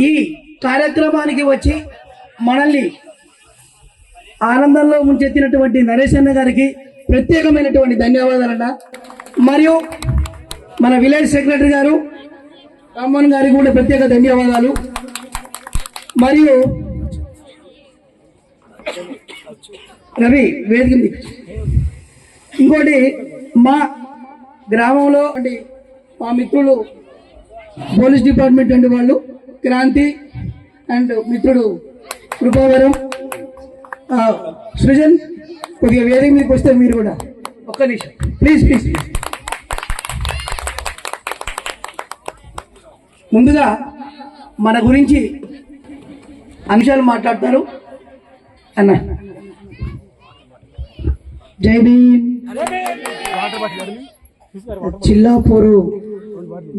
ఈ కార్యక్రమానికి వచ్చి మనల్ని ఆనందంలో ముంచెత్తినటువంటి నరేష్ అన్న గారికి ప్రత్యేకమైనటువంటి ధన్యవాదాలన్న. మరియు మన విలేజ్ సెక్రటరీ గారు రామ్మోహన్ గారికి కూడా ప్రత్యేక ధన్యవాదాలు. మరియు రవి వేదిక ఇంకోటి మా గ్రామంలో మా మిత్రులు పోలీస్ డిపార్ట్మెంట్ అండి, వాళ్ళు క్రాంతి అండ్ మిత్రుడు కృపావరం సృజన్ కొద్దిగా వేదిక మీదకి వస్తే మీరు కూడా ఒక్క నిమిషం ప్లీజ్ ప్లీజ్ ప్లీజ్. ముందుగా మన గురించి అంశాలు మాట్లాడతారు అన్న. జై భీమ్. చిల్లాపూరు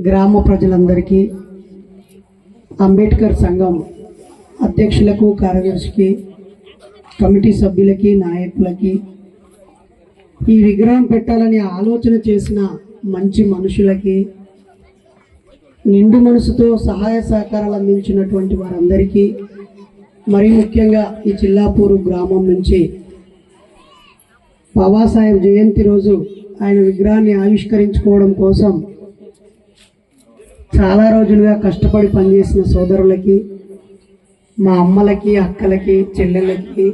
గ్రామ ప్రజలందరికీ, అంబేద్కర్ సంఘం అధ్యక్షులకు, కార్యదర్శికి, కమిటీ సభ్యులకి, నాయకులకి, ఈ విగ్రహం పెట్టాలని ఆలోచన చేసిన మంచి మనుషులకి, నిండు మనసుతో సహాయ సహకారాలు అందించినటువంటి వారందరికీ, మరీ ముఖ్యంగా ఈ చిల్లాపూరు గ్రామం నుంచి బాబాసాహెబ్ జయంతి రోజు ఆయన విగ్రహాన్ని ఆవిష్కరించుకోవడం కోసం చాలా రోజులుగా కష్టపడి పనిచేసిన సోదరులకి, మా అమ్మలకి, అక్కలకి, చెల్లెళ్ళకి,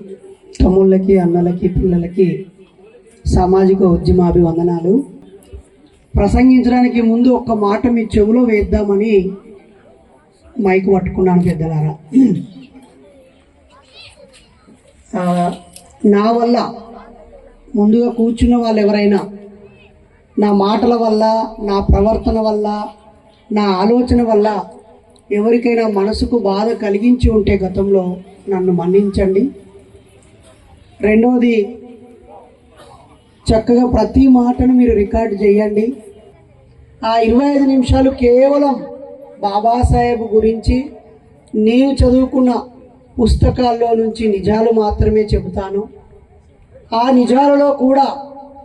తమ్ముళ్ళకి, అన్నలకి, పిల్లలకి సామాజిక ఉద్యమాభివందనాలు. ప్రసంగించడానికి ముందు ఒక్క మాట మీ చెవులో వేద్దామని మైకు పట్టుకున్నాను పెద్దలారా. నా వల్ల ముందుగా కూర్చున్న వాళ్ళు ఎవరైనా నా మాటల వల్ల, నా ప్రవర్తన వల్ల, నా ఆలోచన వల్ల ఎవరికైనా మనసుకు బాధ కలిగించి ఉంటే గతంలో నన్ను మన్నించండి. రెండవది, చక్కగా ప్రతి మాటను మీరు రికార్డు చేయండి. ఆ 25 నిమిషాలు కేవలం బాబాసాహెబ్ గురించి నేను చదువుకున్న పుస్తకాల్లో నుంచి నిజాలు మాత్రమే చెబుతాను. ఆ నిజాలలో కూడా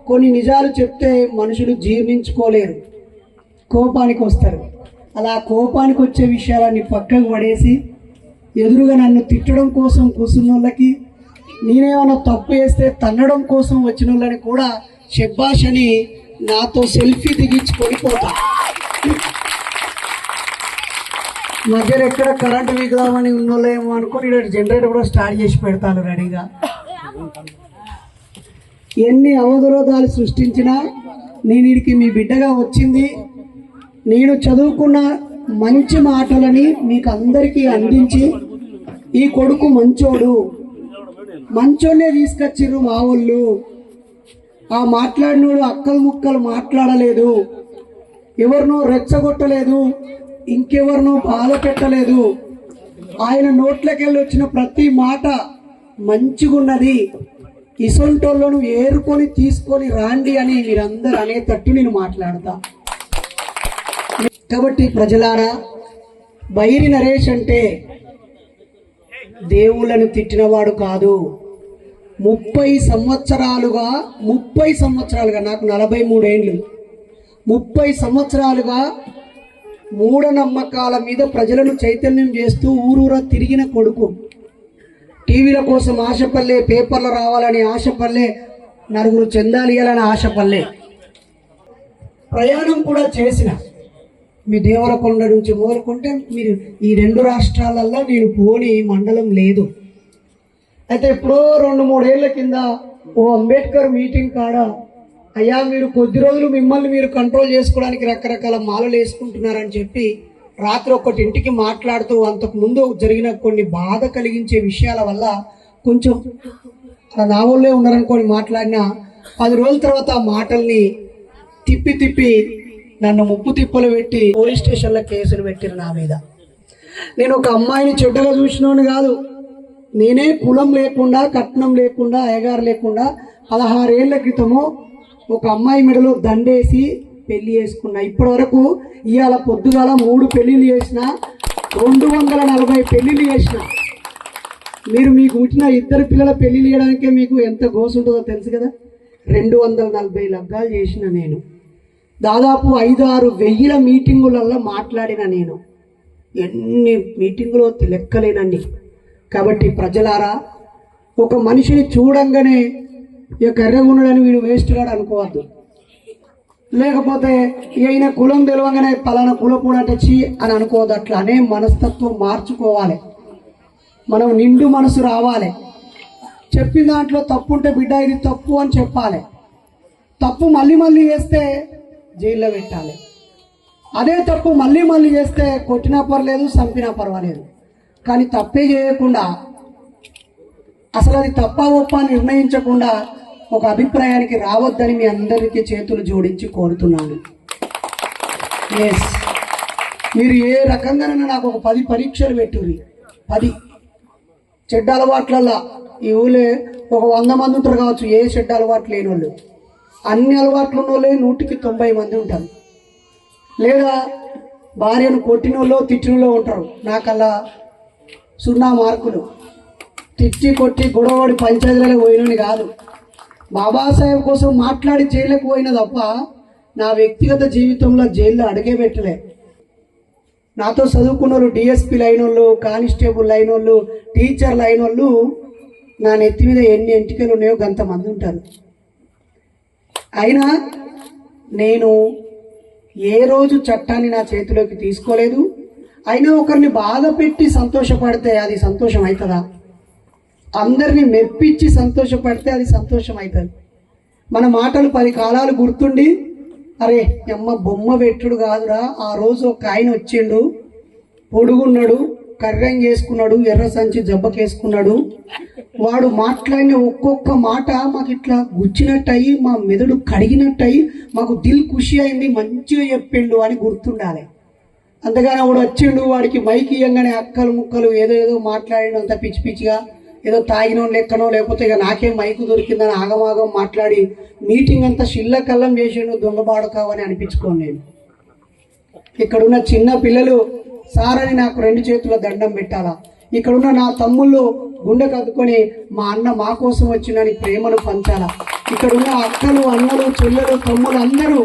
కొన్ని నిజాలు చెప్తే మనుషులు జీర్ణించుకోలేరు, కోపానికి వస్తారు. అలా కోపానికి వచ్చే విషయాలన్నీ పక్కకు పడేసి ఎదురుగా నన్ను తిట్టడం కోసం కూర్చున్న వాళ్ళకి, నేనేమన్నా తప్పు చేస్తే తన్నడం కోసం వచ్చిన వాళ్ళని కూడా శబ్బాష్ అని నాతో సెల్ఫీ దిగించుకొని పోతా. మధ్యలో ఎక్కడ కరెంటు వీకుదామని ఉన్నోళ్ళేమో అనుకుని జనరేటర్ కూడా స్టార్ట్ చేసి పెడతాను రెడీగా. ఎన్ని అవరోధాలు సృష్టించినా నేను వీడికి మీ బిడ్డగా వచ్చింది, నేను చదువుకున్న మంచి మాటలని మీకు అందరికీ అందించి, ఈ కొడుకు మంచోడు, మంచోనే తీసుకొచ్చిర్రు మా వాళ్ళు, ఆ మాట్లాడినోడు అక్కలు ముక్కలు మాట్లాడలేదు, ఎవరినో రెచ్చగొట్టలేదు, ఇంకెవరినో బాధ పెట్టలేదు, ఆయన నోట్లకెళ్ళి వచ్చిన ప్రతి మాట మంచిగున్నది, ఇసొంటోళ్ళను ఏరుకొని తీసుకొని రాండి అని మీరందరూ అనేటట్టు నేను మాట్లాడతా. కాబట్టి ప్రజలారా, బైరి నరేష్ అంటే దేవుళ్ళను తిట్టినవాడు కాదు. 30 సంవత్సరాలుగా నాకు 43 ఏండ్లు, 30 సంవత్సరాలుగా మూఢనమ్మకాల మీద ప్రజలను చైతన్యం చేస్తూ ఊరూరా తిరిగిన కొడుకు. టీవీల కోసం ఆశపల్లే, పేపర్లు రావాలని ఆశపల్లే, నలుగురు చెందాలియాలని ఆశపల్లే, ప్రయాణం కూడా చేసిన. మీ దేవరకొండ నుంచి మొదలుకుంటే మీరు ఈ 2 రాష్ట్రాలలో నేను పోని మండలం లేదు. అయితే ఎప్పుడో 2-3 ఏళ్ల కింద ఓ అంబేద్కర్ మీటింగ్ కాడ, అయ్యా మీరు కొద్ది రోజులు మిమ్మల్ని మీరు కంట్రోల్ చేసుకోవడానికి రకరకాల మాలలు వేసుకుంటున్నారని చెప్పి రాత్రి ఒకటింటికి మాట్లాడుతూ, అంతకుముందు జరిగిన కొన్ని బాధ కలిగించే విషయాల వల్ల కొంచెం నా వాళ్ళే ఉన్నారనుకొని మాట్లాడిన 10 రోజుల తర్వాత ఆ మాటల్ని తిప్పి నన్ను ముప్పు తిప్పలు పెట్టి పోలీస్ స్టేషన్లో కేసులు పెట్టిరు నా మీద. నేను ఒక అమ్మాయిని చెడ్డగా చూసినోని కాదు, నేనే కులం లేకుండా, కట్నం లేకుండా, అయ్యగారు లేకుండా 16 ఏళ్ల క్రితము ఒక అమ్మాయి మెడలో దండేసి పెళ్లి చేసుకున్నా. ఇప్పటి వరకు ఇవాళ పొద్దుగాల 3 పెళ్లిళ్ళు చేసిన, 240 పెళ్లిళ్ళు చేసిన. మీకు పుట్టిన 2 పిల్లల పెళ్లిళ్ళు చేయడానికే మీకు ఎంత గోసు ఉంటుందో తెలుసు కదా. 240 లగ్గాలు చేసిన నేను, దాదాపు 5-6 వెయ్యిల మీటింగులలో మాట్లాడిన నేను. ఎన్ని మీటింగులో లెక్కలేనండి. కాబట్టి ప్రజలారా, ఒక మనిషిని చూడంగానే ఇక కర్రెగున్నాడని వీడు వేస్ట్ గాడు అనుకోవద్దు. లేకపోతే ఈయన కులం తెలవగానే పలానా కులపూడ తెచ్చి అని అనుకోవద్దు. అట్లా అనే మనస్తత్వం మార్చుకోవాలి. మనం నిండు మనసు రావాలి. చెప్పిన దాంట్లో తప్పు ఉంటే బిడ్డ ఇది తప్పు అని చెప్పాలి. తప్పు మళ్ళీ మళ్ళీ చేస్తే జైల్లో పెట్టాలి. అదే తప్పు మళ్ళీ మళ్ళీ చేస్తే కొట్టినా పర్లేదు, చంపినా పర్వాలేదు. కానీ తప్పే చేయకుండా, అసలు అది తప్ప ఒప్ప నిర్ణయించకుండా ఒక అభిప్రాయానికి రావద్దని మీ అందరికీ చేతులు జోడించి కోరుతున్నాను. ఎస్, మీరు ఏ రకంగానైనా నాకు ఒక 10 పరీక్షలు పెట్టుర్రి. 10 చెడ్డ అలవాట్లల్లా ఈ ఊళ్ళో ఒక 100 మంది ఉంటారు కావచ్చు, ఏ చెడ్డ అలవాట్లు లేని వాళ్ళు. అన్ని అలవాట్లు ఉన్న వాళ్ళే 100కి 90 మంది ఉంటారు. లేదా భార్యను కొట్టినోళ్ళు తిట్టినోళ్ళు ఉంటారు. నాకల్లా 0 మార్కులు. తిట్టి కొట్టి గొడవడి పంచాయతీలలో పోయినని కాదు, బాబాసాహెబ్ కోసం మాట్లాడి జైలుకు పోయిన తప్ప నా వ్యక్తిగత జీవితంలో జైల్లో అడిగే పెట్టలే. నాతో చదువుకున్న వాళ్ళు, డిఎస్పీలు అయిన వాళ్ళు, కానిస్టేబుల్ అయిన వాళ్ళు, టీచర్లు అయిన వాళ్ళు నా నెత్తి మీద ఎన్ని ఎంటికలు ఉన్నాయో అంతమంది ఉంటారు. అయినా నేను ఏ రోజు చట్టాన్ని నా చేతిలోకి తీసుకోలేదు. అయినా ఒకరిని బాధ పెట్టి సంతోషపడితే అది సంతోషం అవుతుందా? అందరినీ మెప్పించి సంతోషపడితే అది సంతోషం అవుతుంది. మన మాటలు 10 కాలాలు గుర్తుండి, అరే అమ్మ బొమ్మ పెట్టుడు కాదురా, ఆ రోజు ఒక ఆయన వచ్చిండు, పొడుగున్నాడు, కర్రం చేసుకున్నాడు, ఎర్ర సంచి జబ్బకేసుకున్నాడు, వాడు మాట్లాడిన ఒక్కొక్క మాట మాకు ఇట్లా గుచ్చినట్టయి, మా మెదడు కడిగినట్టయి, మాకు దిల్ ఖుషి అయింది, మంచిగా చెప్పిండు అని గుర్తుండాలి. అంతగానే వాడు వచ్చిండు, వాడికి మైక్ ఇయ్యంగానే అక్కలు ముక్కలు ఏదో మాట్లాడినంత పిచ్చి పిచ్చిగా, ఏదో తాగినో లెక్కనో, లేకపోతే ఇక నాకేం మైకు దొరికిందని ఆగమాగం మాట్లాడి మీటింగ్ అంతా షిల్ల కల్లం చేసిండు, దొంగబాడుకావని అనిపించుకోను నేను. ఇక్కడున్న చిన్న పిల్లలు సార్ అని నాకు 2 చేతుల దండం పెట్టాలా. ఇక్కడున్న నా తమ్ముళ్ళు గుండె కద్దుకొని మా అన్న మా కోసం వచ్చినని ప్రేమను పంచాలా. ఇక్కడున్న అక్కలు, అన్నలు, చెల్లెలు, తమ్ములు అందరూ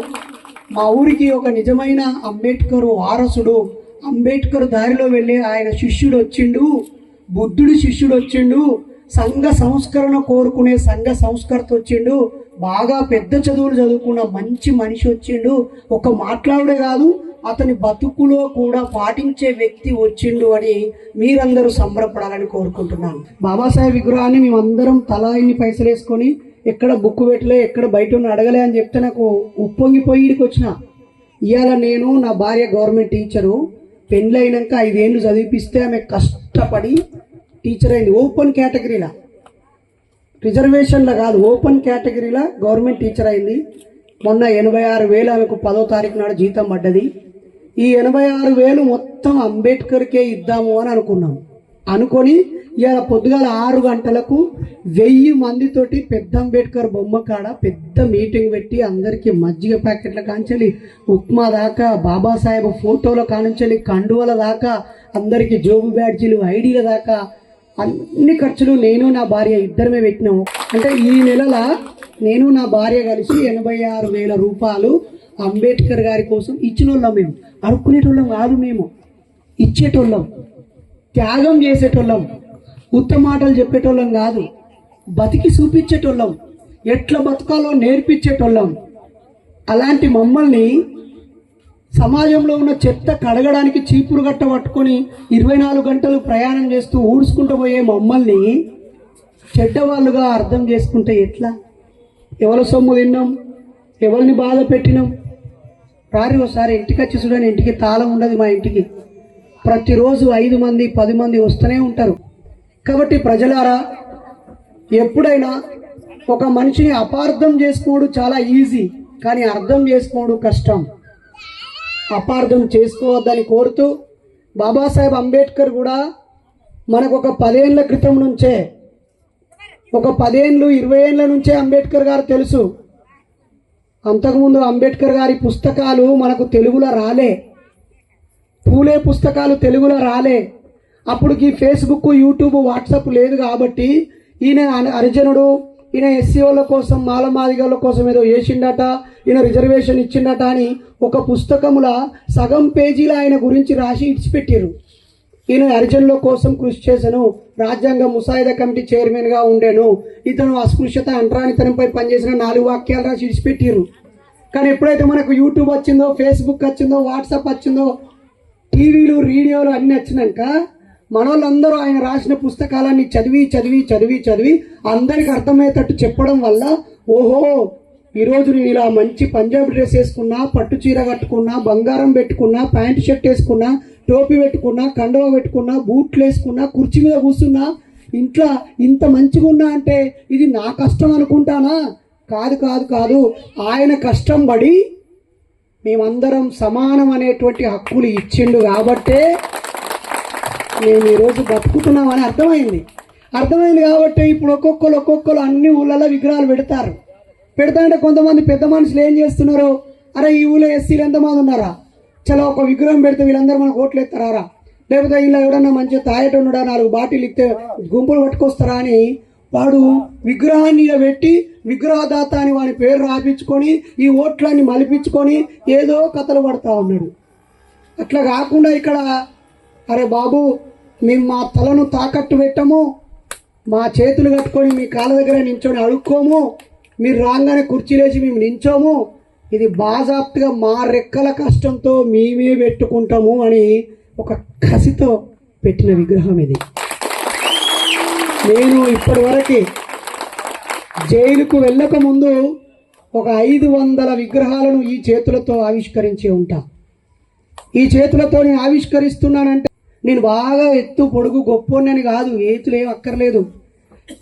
మా ఊరికి ఒక నిజమైన అంబేద్కర్ వారసుడు, అంబేద్కర్ దారిలో వెళ్ళి ఆయన శిష్యుడు వచ్చిండు, బుద్ధుడి శిష్యుడు వచ్చిండు, సంఘ సంస్కరణ కోరుకునే సంఘ సంస్కర్త వచ్చిండు, బాగా పెద్ద చదువులు చదువుకున్న మంచి మనిషి వచ్చిండు, ఒక మాట్లాడే కాదు అతని బతుకులో కూడా పాటించే వ్యక్తి వచ్చిండు అని మీరందరూ సంబరపడాలని కోరుకుంటున్నాను. బాబాసాహెబ్ విగ్రహాన్ని మేమందరం తలా ఇన్ని పైసలు వేసుకొని ఎక్కడ బుక్ పెట్టలే, ఎక్కడ బయట ఉన్న అడగలే అని చెప్తే నాకు ఉప్పొంగిపోయి ఇక్కడికి వచ్చిన. ఇవాళ నేను నా భార్య గవర్నమెంట్ టీచరు, పెళ్ళైనాక 5 ఏళ్ళు చదివిపిస్తే ఆమె కష్టపడి టీచర్ అయింది. ఓపెన్ కేటగిరీలా, రిజర్వేషన్లో కాదు, ఓపెన్ కేటగిరీలో గవర్నమెంట్ టీచర్ అయింది. మొన్న 86,000 ఆమెకు 10వ తారీఖు నాడు జీతం పడ్డది. ఈ 86,000 మొత్తం అంబేద్కర్కే ఇద్దాము అని అనుకున్నాం. అనుకొని ఇవాళ పొద్దుగాల 6 గంటలకు 1000 మందితోటి పెద్ద అంబేద్కర్ బొమ్మ కాడ పెద్ద మీటింగ్ పెట్టి అందరికీ మజ్జిగ ప్యాకెట్ల కాంచెలి, ఉప్మా దాకా, బాబాసాహెబ్ ఫోటోల కానుంచెలి, కండువల దాకా, అందరికీ జోబు బ్యాడ్జీలు, ఐడీల దాకా అన్ని ఖర్చులు నేను నా భార్య ఇద్దరమే పెట్టినాము. అంటే ఈ నెలల నేను నా భార్య కలిసి 86,000 రూపాయలు అంబేద్కర్ గారి కోసం ఇచ్చినోళ్ళం. మేము అడుక్కునేటోళ్ళం కాదు, మేము ఇచ్చేటోళ్ళం, త్యాగం చేసేటోళ్ళం, ఉత్త మాటలు చెప్పేటోళ్ళం కాదు, బతికి చూపించేటోళ్ళం, ఎట్లా బతకాలో నేర్పించేటోళ్ళం. అలాంటి మమ్మల్ని సమాజంలో ఉన్న చెత్త కడగడానికి చీపురు గట్ట పట్టుకొని 24 గంటలు ప్రయాణం చేస్తూ ఊడ్చుకుంటూ పోయే మమ్మల్ని చెడ్డవాళ్ళుగా అర్థం చేసుకుంటే ఎట్లా? ఎవరి సొమ్ము తిన్నాం, ఎవరిని బాధ పెట్టినాం? రారి ఒకసారి ఇంటికి వచ్చి చూడండి, ఇంటికి తాళం ఉండదు. మా ఇంటికి ప్రతిరోజు 5 మంది 10 మంది వస్తూనే ఉంటారు. కాబట్టి ప్రజలారా, ఎప్పుడైనా ఒక మనిషిని అపార్థం చేసుకోవడం చాలా ఈజీ, కానీ అర్థం చేసుకోవడం కష్టం. అపార్థం చేసుకోవద్దని కోరుతూ, బాబాసాహెబ్ అంబేద్కర్ కూడా మనకు ఒక 10 ఏళ్ల క్రితం నుంచే, ఒక 10 ఏళ్ళు 20 ఏళ్ళ నుంచే అంబేద్కర్ గారు తెలుసు. అంతకుముందు అంబేద్కర్ గారి పుస్తకాలు మనకు తెలుగులో రాలే, పూలే పుస్తకాలు తెలుగులో రాలే. అప్పటికి ఫేస్బుక్, యూట్యూబ్, వాట్సాప్ లేదు కాబట్టి ఈయన హరిజనుడు, ఈయన ఎస్సీ వాళ్ళ కోసం మాలమాదిగల కోసం ఏదో చేసిండట, ఈయన రిజర్వేషన్ ఇచ్చిండట అని ఒక పుస్తకముల సగం పేజీలు ఆయన గురించి రాసి ఇడిచిపెట్టారు. ఈయన హరిజనుల కోసం కృషి చేశాను, రాజ్యాంగ ముసాయిదా కమిటీ చైర్మన్గా ఉండేను, ఇతను అస్పృశ్యత అంటరానితనంపై పనిచేసిన 4 వాక్యాలు రాసి ఇడిచిపెట్టారు. కానీ ఎప్పుడైతే మనకు యూట్యూబ్ వచ్చిందో, ఫేస్బుక్ వచ్చిందో, వాట్సాప్ వచ్చిందో, టీవీలు రేడియోలు అన్నీ వచ్చినాక మనోళ్ళందరూ ఆయన రాసిన పుస్తకాలన్నీ చదివి చదివి చదివి చదివి అందరికి అర్థమయ్యేటట్టు చెప్పడం వల్ల ఓహో ఈరోజు నేను ఇలా మంచి పంజాబీ డ్రెస్ వేసుకున్నా, పట్టు చీర కట్టుకున్నా, బంగారం పెట్టుకున్నా, ప్యాంట్ షర్ట్ వేసుకున్నా, టోపీ పెట్టుకున్నా, కండువా పెట్టుకున్నా, బూట్లు వేసుకున్నా, కుర్చీ మీద కూర్చున్నా, ఇంట్లో ఇంత మంచిగా ఉన్నా అంటే ఇది నా కష్టం అనుకుంటానా? కాదు కాదు కాదు, ఆయన కష్టం పడి మేమందరం సమానం అనేటువంటి హక్కులు ఇచ్చిండు కాబట్టే మేము ఈరోజు బతుకుతున్నామని అర్థమైంది కాబట్టి ఇప్పుడు ఒక్కొక్కరు అన్ని ఊళ్ళలో విగ్రహాలు పెడతా అంటే కొంతమంది పెద్ద మనుషులు ఏం చేస్తున్నారు, అరే ఈ ఊళ్ళో ఎస్సీలు ఎంతమంది ఉన్నారా, చలో ఒక విగ్రహం పెడితే వీళ్ళందరూ మనకు ఓట్లు ఎత్తారా, లేకపోతే ఇలా ఎవడన్నా మంచిగా తాయేటోడా 4 బాటిల్ ఇస్తే గుంపులు పట్టుకొస్తారా అని వాడు విగ్రహాన్ని పెట్టి విగ్రహదాత అని వాడి పేరు రాపించుకొని ఈ ఓట్లన్నీ మలిపించుకొని ఏదో కథలు పడతా ఉన్నాడు. అట్లా కాకుండా ఇక్కడ అరే బాబు మేము మా తలను తాకట్టు పెట్టము, మా చేతులు కట్టుకొని మీ కాళ్ళ దగ్గర నించొని అడుక్కోము, మీరు రాగానే కుర్చీలేసి మేము నించోము, ఇది బాజాప్తుగా మా రెక్కల కష్టంతో మేమే పెట్టుకుంటాము అని ఒక కసితో పెట్టిన విగ్రహం ఇది. నేను ఇప్పటివరకు జైలుకు వెళ్ళక ముందు ఒక 500 విగ్రహాలను ఈ చేతులతో ఆవిష్కరించి ఉంటా. ఈ చేతులతో నేను ఆవిష్కరిస్తున్నానంటే నేను బాగా ఎత్తు పొడుగు గొప్పోన్నని కాదు, ఏతులు ఏం అక్కర్లేదు,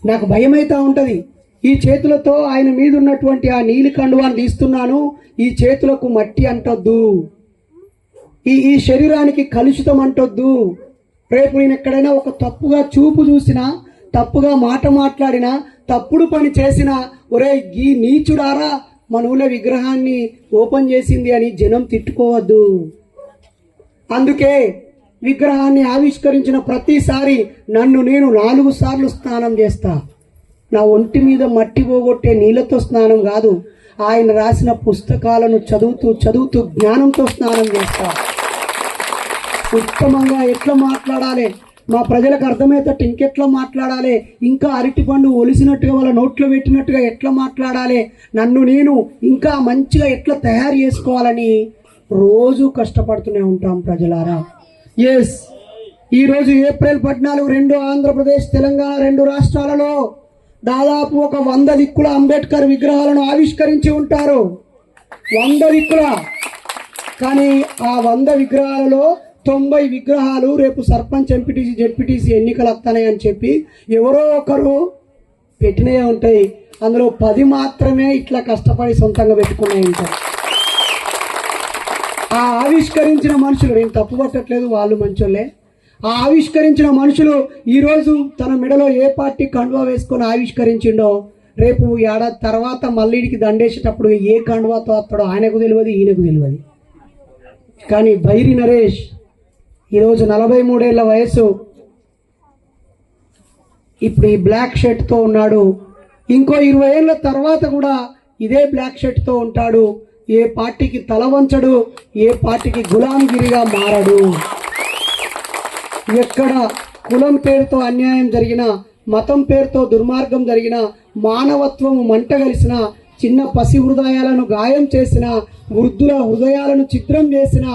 నాకు భయం అవుతూ ఉంటుంది. ఈ చేతులతో ఆయన మీద ఉన్నటువంటి ఆ నీలి కండువాన్ని తీస్తున్నాను, ఈ చేతులకు మట్టి అంటొద్దు, ఈ శరీరానికి కలుషితం అంటొద్దు. రేపు నేను ఎక్కడైనా ఒక తప్పుగా చూపు చూసినా, తప్పుగా మాట మాట్లాడినా, తప్పుడు పని చేసినా ఒరే ఈ నీచుడారా మన ఊళ్ళో విగ్రహాన్ని ఓపెన్ చేసింది అని జనం తిట్టుకోవద్దు. అందుకే విగ్రహాన్ని ఆవిష్కరించిన ప్రతిసారి నన్ను నేను 4 సార్లు స్నానం చేస్తా. నా ఒంటి మీద మట్టి పోగొట్టే నీళ్ళతో స్నానం కాదు, ఆయన రాసిన పుస్తకాలను చదువుతూ జ్ఞానంతో స్నానం చేస్తా. ఉత్తమంగా ఎట్లా మాట్లాడాలి, మా ప్రజలకు అర్థమయ్యేటట్టు ఇంకెట్లా మాట్లాడాలి, ఇంకా అరటిపండు ఒలిసినట్టుగా వాళ్ళ నోట్లో పెట్టినట్టుగా ఎట్లా మాట్లాడాలి, నన్ను నేను ఇంకా మంచిగా ఎట్లా తయారు చేసుకోవాలని రోజు కష్టపడుతూనే ఉంటాం ప్రజలారా. ఎస్, ఈరోజు ఏప్రిల్ 14 ఆంధ్రప్రదేశ్ తెలంగాణ 2 రాష్ట్రాలలో దాదాపు ఒక 100 దిక్కుల అంబేద్కర్ విగ్రహాలను ఆవిష్కరించి ఉంటారు. 100 దిక్కుల. కానీ ఆ 100 విగ్రహాలలో 90 విగ్రహాలు రేపు సర్పంచ్, ఎంపీటీసీ, జెడ్పీటీసీ ఎన్నికలు వస్తాయని చెప్పి ఎవరో ఒకరు పెట్టినవి ఉంటాయి. అందులో 10 మాత్రమే ఇట్లా కష్టపడి సొంతంగా పెట్టుకున్నాయి ఉంటాయి. ఆ ఆవిష్కరించిన మనుషులు, నేను తప్పు పట్టట్లేదు, వాళ్ళు మంచోళ్ళే. ఆ ఆవిష్కరించిన మనుషులు ఈరోజు తన మెడలో ఏ పార్టీ కండువా వేసుకొని ఆవిష్కరించిండో రేపు ఏడాది తర్వాత మల్లిడికి దండేసేటప్పుడు ఏ కండువాతో వస్తాడో ఆయనకు తెలియదు, ఈయనకు తెలియదు. కానీ బైరి నరేష్ ఈరోజు 43 ఏళ్ల వయసు, ఇప్పుడు ఈ బ్లాక్ షర్ట్తో ఉన్నాడు. ఇంకో 20 ఏళ్ళ తర్వాత కూడా ఇదే బ్లాక్ షర్ట్తో ఉంటాడు. ఏ పార్టీకి తల వంచడు, ఏ పార్టీకి గులాంగిరిగా మారడు. ఎక్కడ కులం పేరుతో అన్యాయం జరిగినా, మతం పేరుతో దుర్మార్గం జరిగినా, మానవత్వం మంటగలిసిన, చిన్న పసి హృదయాలను గాయం చేసిన, వృద్ధుల హృదయాలను చిత్రం చేసిన,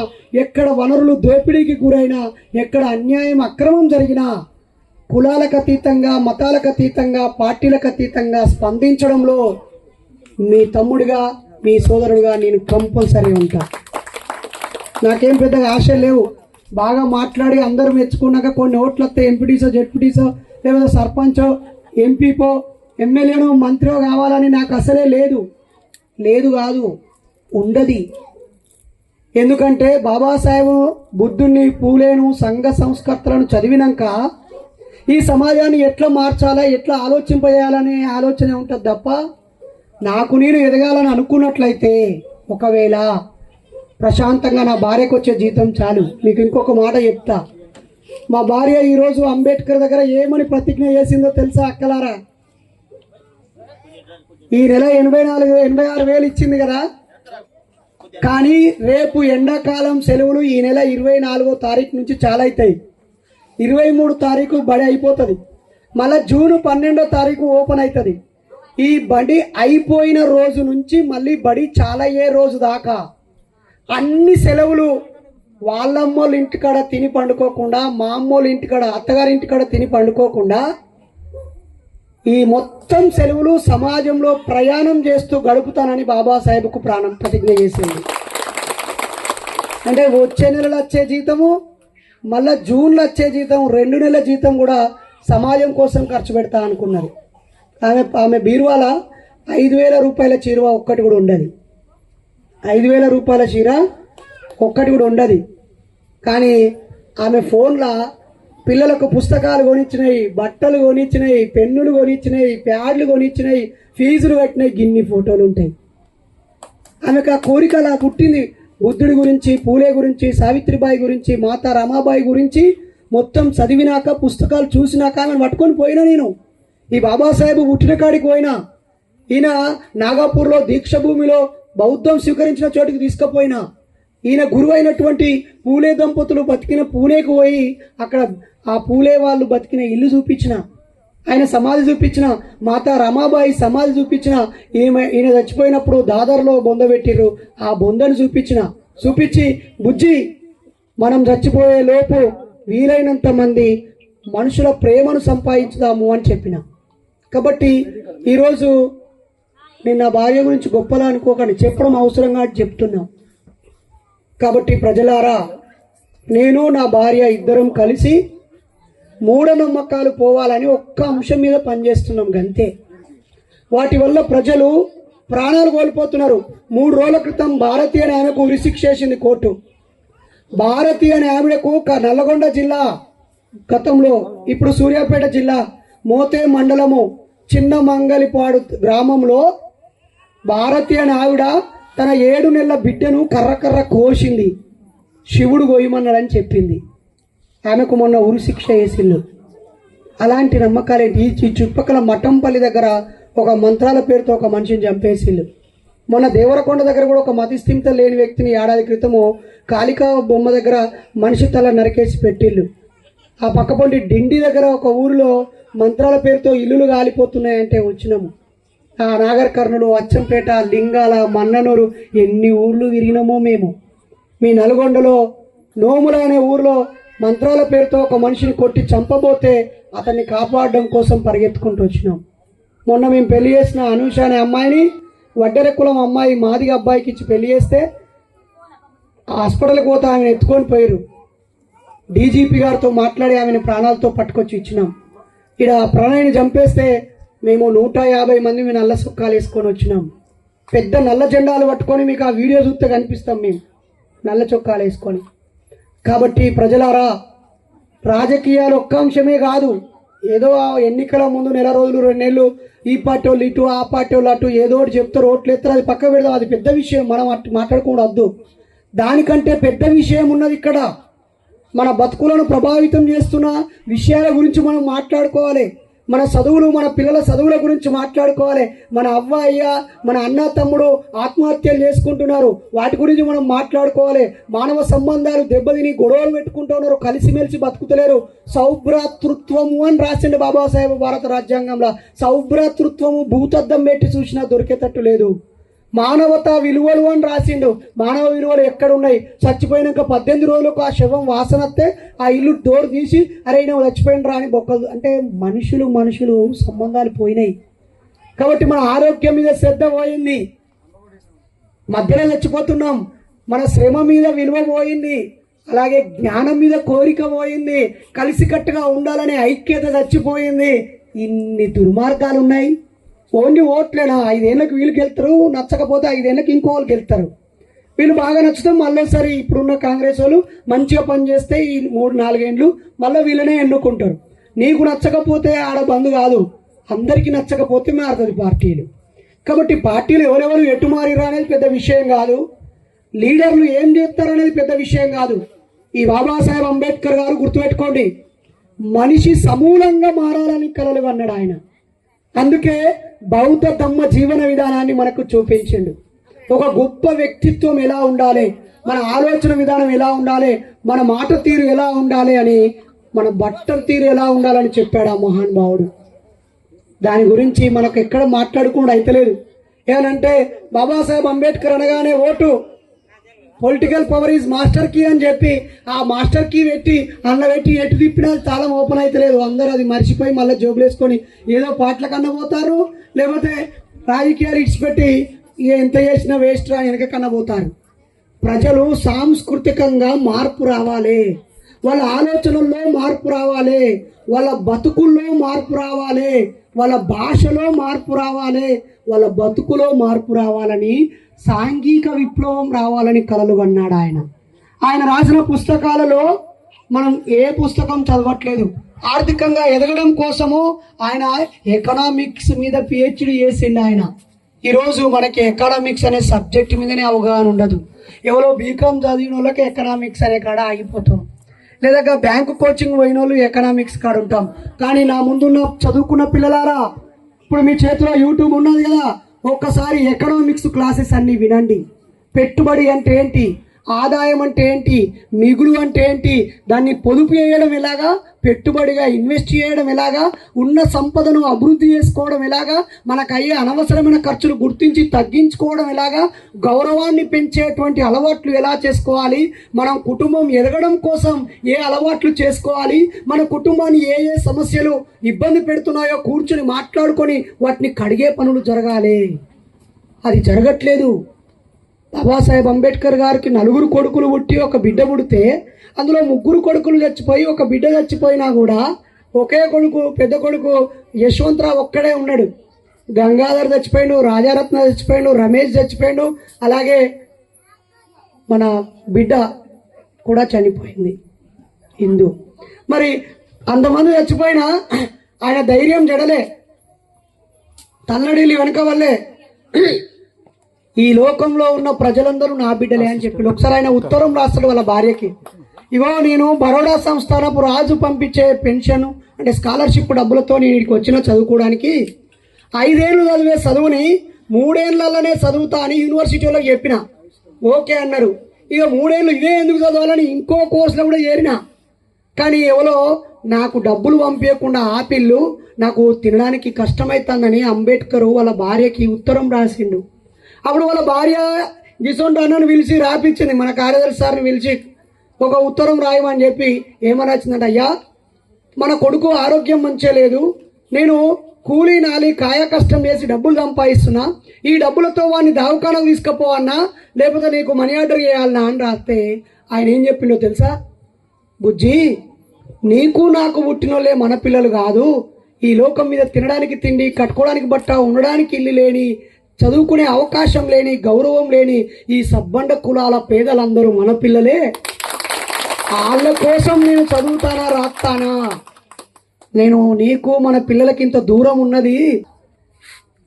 ఎక్కడ వనరులు దోపిడీకి గురైనా, ఎక్కడ అన్యాయం అక్రమం జరిగినా కులాలకు అతీతంగా, మతాలకు అతీతంగా, పార్టీలకు అతీతంగా స్పందించడంలో మీ తమ్ముడిగా, మీ సోదరుడుగా నేను కంపల్సరీ ఉంటా. నాకేం పెద్దగా ఆశ లేవు. బాగా మాట్లాడి అందరూ మెచ్చుకున్నాక కొన్ని ఓట్లు వస్తే ఎంపీటీసో, జెడ్పీటీసో, లేకపోతే సర్పంచో, ఎంపీపో, ఎమ్మెల్యేనో, మంత్రో కావాలని నాకు అసలే లేదు కాదు, ఉండది. ఎందుకంటే బాబాసాహెబ్, బుద్ధుణ్ణి, పూలేను, సంఘ సంస్కర్తలను చదివినాక ఈ సమాజాన్ని ఎట్లా మార్చాలా, ఎట్లా ఆలోచింపజేయాలనే ఆలోచన ఉంటుంది తప్ప నాకు నేను ఎదగాలని అనుకున్నట్లయితే ఒకవేళ ప్రశాంతంగా నా భార్యకు వచ్చే జీతం చాలు. మీకు ఇంకొక మాట చెప్తా, మా భార్య ఈరోజు అంబేద్కర్ దగ్గర ఏమని ప్రతిజ్ఞ చేసిందో తెలుసా అక్కలారా? ఈ నెల 86,000 ఇచ్చింది కదా. కానీ రేపు ఎండాకాలం సెలవులు ఈ నెల 24వ తారీఖు నుంచి చాలా అవుతాయి. 23 తారీఖు బడి అయిపోతుంది. మళ్ళీ జూన్ 12వ తారీఖు ఓపెన్ అవుతుంది. ఈ బడి అయిపోయిన రోజు నుంచి మళ్ళీ బడి చాలా అయ్యే రోజు దాకా అన్ని సెలవులు వాళ్ళ అమ్మోళ్ళ ఇంటికాడ తిని పండుకోకుండా, మా అమ్మోళ్ళ ఇంటికాడ అత్తగారి ఇంటికాడ తిని పండుకోకుండా ఈ మొత్తం సెలవులు సమాజంలో ప్రయాణం చేస్తూ గడుపుతానని బాబాసాహెబ్కు ప్రాణం ప్రతిజ్ఞ చేసింది. అంటే వచ్చే నెలలో వచ్చే జీతము, మళ్ళా జూన్లో వచ్చే జీతం, 2 నెలల జీతం కూడా సమాజం కోసం ఖర్చు పెడతా అనుకున్నారు. ఆమె బీరువాల 5,000 రూపాయల చీరువ ఒక్కటి కూడా ఉండదు. 5,000 రూపాయల చీర ఒక్కటి కూడా ఉండదు. కానీ ఆమె ఫోన్లో పిల్లలకు పుస్తకాలు కొనిచ్చినాయి, బట్టలు కొనిచ్చినాయి, పెన్నులు కొనిచ్చినాయి, ప్యాడ్లు కొనిచ్చినాయి, ఫీజులు కట్టినాయి, గిన్ని ఫోటోలు ఉంటాయి. ఆమెకు ఆ కోరిక అలా పుట్టింది. బుద్ధుడి గురించి, పూలే గురించి, సావిత్రిబాయి గురించి, మాతా రమాబాయి గురించి మొత్తం చదివినాక, పుస్తకాలు చూసినాక ఆమెను పట్టుకొని పోయినా నేను. ఈ బాబాసాహెబ్ పుట్టిన కాడికి పోయినా, ఈయన నాగపూర్లో దీక్షభూమిలో బౌద్ధం స్వీకరించిన చోటికి తీసుకుపోయినా, ఈయన గురువు అయినటువంటి పూలే దంపతులు బతికిన పూణేకు పోయి అక్కడ ఆ పూలే వాళ్ళు బతికిన ఇల్లు చూపించిన, ఆయన సమాధి చూపించిన, మాతా రమాబాయి సమాధి చూపించిన, ఈయన చచ్చిపోయినప్పుడు దాదర్లో బొంద పెట్టిర్రు, ఆ బొందను చూపించి బుజ్జి మనం చచ్చిపోయే లోపు వీలైనంత మంది మనుషుల ప్రేమను సంపాదించుదాము అని చెప్పిన. కాబట్టి ఈరోజు నేను నా భార్య గురించి గొప్పలా అనుకోకండి, చెప్పడం అవసరంగా చెప్తున్నా. కాబట్టి ప్రజలారా, నేను నా భార్య ఇద్దరం కలిసి మూఢనమ్మకాలు పోవాలని ఒక్క అంశం మీద పనిచేస్తున్నాం గంతే. వాటి వల్ల ప్రజలు ప్రాణాలు కోల్పోతున్నారు. 3 రోజుల క్రితం భారతి అనే ఆమెకు ఉరిశిక్ష వేసింది కోర్టు. భారతి అనే ఆవిడకు నల్లగొండ జిల్లా గతంలో, ఇప్పుడు సూర్యాపేట జిల్లా మోతే మండలము చిన్న మంగలిపాడు గ్రామంలో భారతి అనే ఆవిడ తన 7 నెలల బిడ్డను కర్ర కోసింది, శివుడు కోయమన్నాడని చెప్పింది. ఆమెకు మొన్న ఉరిశిక్ష వేసిండు. అలాంటి నమ్మకాలు ఈ చుట్టుపక్కల మఠంపల్లి దగ్గర ఒక మంత్రాల పేరుతో ఒక మనిషిని చంపేసిండు. మొన్న దేవరకొండ దగ్గర కూడా ఒక మతిస్థిమిత లేని వ్యక్తిని ఏడాది క్రితము కాళికా బొమ్మ దగ్గర మనిషి తల నరికేసి పెట్టిళ్ళు. ఆ పక్కపొంటి డిండి దగ్గర ఒక ఊరిలో మంత్రాల పేరుతో ఇల్లులు కాలిపోతున్నాయంటే వచ్చినాము. ఆ నాగర్ కర్నూలు, అచ్చంపేట, లింగాల, మన్ననూరు ఎన్ని ఊర్లు తిరిగినామో మేము. మీ నల్గొండలో నోముల అనే ఊరిలో మంత్రాల పేరుతో ఒక మనిషిని కొట్టి చంపబోతే అతన్ని కాపాడడం కోసం పరిగెత్తుకుంటూ వచ్చినాం. మొన్న మేము పెళ్లి చేసిన అనూష అనే అమ్మాయిని వడ్డెరకులం అమ్మాయి మాదిగ అబ్బాయికి ఇచ్చి పెళ్లి చేస్తే హాస్పిటల్కి పోతే ఆమెను ఎత్తుకొని పోయారు. డీజీపీ గారితో మాట్లాడి ఆమెను ప్రాణాలతో పట్టుకొచ్చి ఇచ్చినాం. ఇక్కడ ప్రణయ్ని చంపేస్తే మేము 150 మంది మేము నల్ల సొక్కాలు వేసుకొని వచ్చినాం. పెద్ద నల్ల జెండాలు పట్టుకొని మీకు ఆ వీడియో చూస్తే కనిపిస్తాం మేము నల్ల చొక్కాలు వేసుకొని. కాబట్టి ప్రజలారా, రాజకీయాలు ఒక్క అంశమే కాదు. ఏదో ఎన్నికల ముందు నెల రోజులు 2 నెలలు ఈ పార్టీ వాళ్ళు ఇటు, ఆ పార్టీ వాళ్ళు అటు ఏదో ఒకటి చెప్తారు, ఓట్లు ఎత్తారు, అది పక్క పెడదాం. అది పెద్ద విషయం, మనం అటు మాట్లాడుకోవద్దు. దానికంటే పెద్ద విషయం ఉన్నది ఇక్కడ. మన బతుకులను ప్రభావితం చేస్తున్న విషయాల గురించి మనం మాట్లాడుకోవాలి. మన చదువులు, మన పిల్లల చదువుల గురించి మాట్లాడుకోవాలి. మన అవ్వ అయ్య, మన అన్న తమ్ముడు ఆత్మహత్యలు చేసుకుంటున్నారు, వాటి గురించి మనం మాట్లాడుకోవాలి. మానవ సంబంధాలు దెబ్బతిని గొడవలు పెట్టుకుంటున్నారు, కలిసిమెలిసి బతుకుతలేరు. సౌభ్రాతృత్వము అని రాసిండు బాబాసాహెబ్ భారత రాజ్యాంగంలో. సౌభ్రాతృత్వము భూతద్దం పెట్టి చూసినా దొరికేటట్టు లేదు. మానవతా విలువలు అని రాసిండు. మానవ విలువలు ఎక్కడున్నాయి? చచ్చిపోయినాక 18 రోజులకు ఆ శవం వాసన వస్తే ఆ ఇల్లు డోర్ తీసి అరే నువ్వు చచ్చిపోయిన రా అని బొక్కలు. అంటే మనుషులు సంబంధాలు పోయినాయి. కాబట్టి మన ఆరోగ్యం మీద శ్రద్ధ పోయింది, మధ్యలో చచ్చిపోతున్నాం. మన శ్రమ మీద విలువ పోయింది, అలాగే జ్ఞానం మీద కోరిక పోయింది, కలిసికట్టుగా ఉండాలనే ఐక్యత చచ్చిపోయింది. ఇన్ని దుర్మార్గాలు ఉన్నాయి. ఓన్లీ ఓట్లేనా? 5 ఏళ్ళకి వీళ్ళకి వెళ్తారు, నచ్చకపోతే 5 ఏళ్ళకి ఇంకో వాళ్ళకి వెళ్తారు. వీళ్ళు బాగా నచ్చుతాం, మళ్ళీసారి ఇప్పుడున్న కాంగ్రెస్ వాళ్ళు మంచిగా పనిచేస్తే ఈ 3-4 ఏళ్ళు మళ్ళీ వీళ్ళనే ఎన్నుకుంటారు. నీకు నచ్చకపోతే ఆడ బంద్ కాదు, అందరికీ నచ్చకపోతే మారుతుంది పార్టీలు. కాబట్టి పార్టీలు ఎవరెవరు ఎటు మారిరా అనేది పెద్ద విషయం కాదు, లీడర్లు ఏం చేస్తారనేది పెద్ద విషయం కాదు. ఈ బాబాసాహెబ్ అంబేద్కర్ గారు గుర్తుపెట్టుకోండి, మనిషి సమూలంగా మారాలని కలలు అన్నాడు ఆయన. అందుకే బౌద్ధ ధమ్మ జీవన విధానాన్ని మనకు చూపించిండు. ఒక గొప్ప వ్యక్తిత్వం ఎలా ఉండాలి, మన ఆలోచన విధానం ఎలా ఉండాలి, మన మాట తీరు ఎలా ఉండాలి అని, మన బట్టల తీరు ఎలా ఉండాలని చెప్పాడు ఆ మహానుభావుడు. దాని గురించి మనకు ఎక్కడ మాట్లాడుకుండా అయితలేదు. ఏమనంటే బాబాసాహెబ్ అంబేద్కర్ అనగానే vote, political power is master key అని చెప్పి ఆ మాస్టర్ కీ పెట్టి ఎటు తిప్పినా తాళం ఓపెన్ అవుతలేదు. అందరూ అది మర్చిపోయి మళ్ళీ జోబులు వేసుకొని ఏదో పాటల కన్నా పోతారు, లేకపోతే రాజకీయాలు ఇచ్చిపెట్టి ఎంత చేసినా వేస్ట్ రా వెనక కన్నా పోతారు. ప్రజలు సాంస్కృతికంగా మార్పు రావాలి, వాళ్ళ ఆలోచనల్లో మార్పు రావాలి, వాళ్ళ బతుకుల్లో మార్పు రావాలి, వాళ్ళ భాషలో మార్పు రావాలి, వాళ్ళ బతుకులో మార్పు రావాలని, సాంఘిక విప్లవం రావాలని కలలు కన్నాడు ఆయన. ఆయన రాసిన పుస్తకాలలో మనం ఏ పుస్తకం చదవట్లేదు. ఆర్థికంగా ఎదగడం కోసము ఆయన ఎకనామిక్స్ మీద PhD చేసిండు ఆయన. ఈరోజు మనకి ఎకనామిక్స్ అనే సబ్జెక్ట్ మీదనే అవగాహన ఉండదు. ఎవరో బీకామ్ చదివిన వాళ్ళకి ఎకనామిక్స్ అనే కాడ ఆగిపోతాం, లేదా బ్యాంకు కోచింగ్ పోయిన వాళ్ళు ఎకనామిక్స్ కాడ ఉంటాం. కానీ నా ముందున్న చదువుకున్న పిల్లలారా, ఇప్పుడు మీ చేతిలో యూట్యూబ్ ఉన్నది కదా, ఒక్కసారి ఎకనామిక్స్ క్లాసెస్ అన్ని వినండి. పెట్టుబడి అంటే ఏంటి, ఆదాయం అంటే ఏంటి, మిగులు అంటే ఏంటి, దాన్ని పొదుపు చేయడం ఎలాగా, పెట్టుబడిగా ఇన్వెస్ట్ చేయడం ఎలాగా, ఉన్న సంపదను అభివృద్ధి చేసుకోవడం ఎలాగా, మనకయ్యే అనవసరమైన ఖర్చులు గుర్తించి తగ్గించుకోవడం ఎలాగా, గౌరవాన్ని పెంచేటువంటి అలవాట్లు ఎలా చేసుకోవాలి, మనం కుటుంబం ఎదగడం కోసం ఏ అలవాట్లు చేసుకోవాలి, మన కుటుంబాన్ని ఏ ఏ సమస్యలు ఇబ్బంది పెడుతున్నాయో కూర్చొని మాట్లాడుకొని వాటిని కడిగే పనులు జరగాలి. అది జరగట్లేదు. బాబాసాహెబ్ అంబేద్కర్ గారికి 4 కొడుకులు పుట్టి ఒక బిడ్డ పుడితే అందులో 3 కొడుకులు చచ్చిపోయి ఒక బిడ్డ చచ్చిపోయినా కూడా ఒకే కొడుకు, పెద్ద కొడుకు యశ్వంతరావు ఒక్కడే ఉన్నాడు. గంగాధర్ చచ్చిపోయాడు, రాజారత్న చచ్చిపోయాడు, రమేష్ చచ్చిపోయాడు, అలాగే మన బిడ్డ కూడా చనిపోయింది హిందూ. మరి అంతమంది చచ్చిపోయినా ఆయన ధైర్యం జడలే, తల్లడిల్లి వెనక వల్లే ఈ లోకంలో ఉన్న ప్రజలందరూ నా బిడ్డలే అని చెప్పి ఒకసారి ఆయన ఉత్తరం రాస్తాడు వాళ్ళ భార్యకి. ఇవో నేను బరోడా సంస్థానపు రాజు పంపించే పెన్షన్ అంటే స్కాలర్షిప్ డబ్బులతో నేను ఇక్కడికి వచ్చిన చదువుకోవడానికి 5 ఏళ్ళు చదివే చదువుని 3 ఏళ్లలోనే చదువుతా అని యూనివర్సిటీలో చెప్పిన. ఓకే అన్నారు. ఇక 3 ఏళ్ళు ఇదే ఎందుకు చదవాలని ఇంకో కోర్సులో కూడా చేరిన. కానీ ఎవరో నాకు డబ్బులు పంపించకుండా ఆపిల్లు నాకు తినడానికి కష్టమవుతుందని అంబేద్కర్ వాళ్ళ భార్యకి ఉత్తరం రాసిండు. అప్పుడు వాళ్ళ భార్య గిసొంటి అన్నను పిలిచి రాపించింది, మన కార్యదర్శి సార్ని పిలిచి ఒక ఉత్తరం రాయమని చెప్పి. ఏమని వచ్చిందంటే, అయ్యా మన కొడుకు ఆరోగ్యం మంచిగా లేదు, నేను కూలీ నాలి కాయ కష్టం చేసి డబ్బులు సంపాదిస్తున్నా, ఈ డబ్బులతో వాడిని దవాఖానకు తీసుకుపోవన్నా లేకపోతే నీకు మనీ ఆర్డర్ చేయాలన్నా అని రాస్తే ఆయన ఏం చెప్పిండో తెలుసా? బుజ్జి, నీకు నాకు పుట్టినోళ్ళే మన పిల్లలు కాదు, ఈ లోకం మీద తినడానికి తిండి, కట్టుకోవడానికి బట్ట, ఉండడానికి ఇల్లు లేని, చదువుకునే అవకాశం లేని, గౌరవం లేని ఈ సబ్బండ కులాల పేదలందరూ మన పిల్లలే. వాళ్ళ కోసం నేను చదువుతానా రాస్తానా? నేను నీకు మన పిల్లలకింత దూరం ఉన్నది,